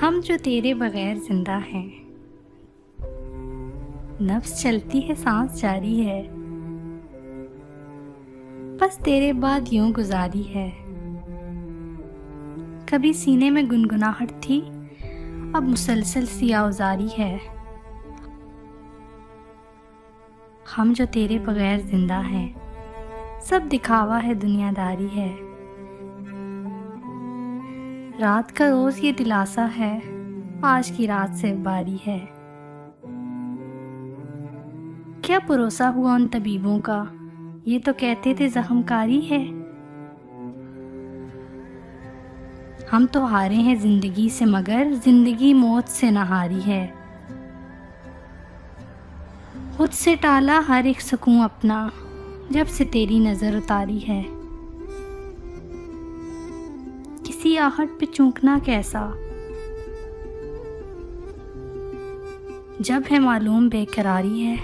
हम जो तेरे बगैर जिंदा हैं, नफ्स चलती है, सांस जारी है, बस तेरे बाद यूं गुजारी है। कभी सीने में गुनगुनाहट थी, अब मुसलसल सी आउजारी है। हम जो तेरे बगैर जिंदा हैं, सब दिखावा है, दुनियादारी है। रात का रोज ये दिलासा है, आज की रात से बारी है। क्या भरोसा हुआ उन तबीबों का, ये तो कहते थे जख्मकारी है। हम तो हारे हैं जिंदगी से, मगर जिंदगी मौत से न हारी है। खुद से टाला हर एक सुकून अपना, जब से तेरी नजर उतारी है। किसी आहट पे चूकना कैसा, जब है मालूम बेकरारी है।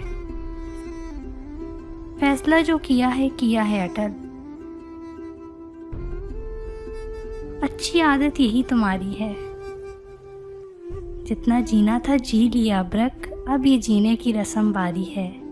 फैसला जो किया है अटल। अच्छी आदत यही तुम्हारी है, जितना जीना था जी लिया अबरक, अब ये जीने की रस्म बारी है।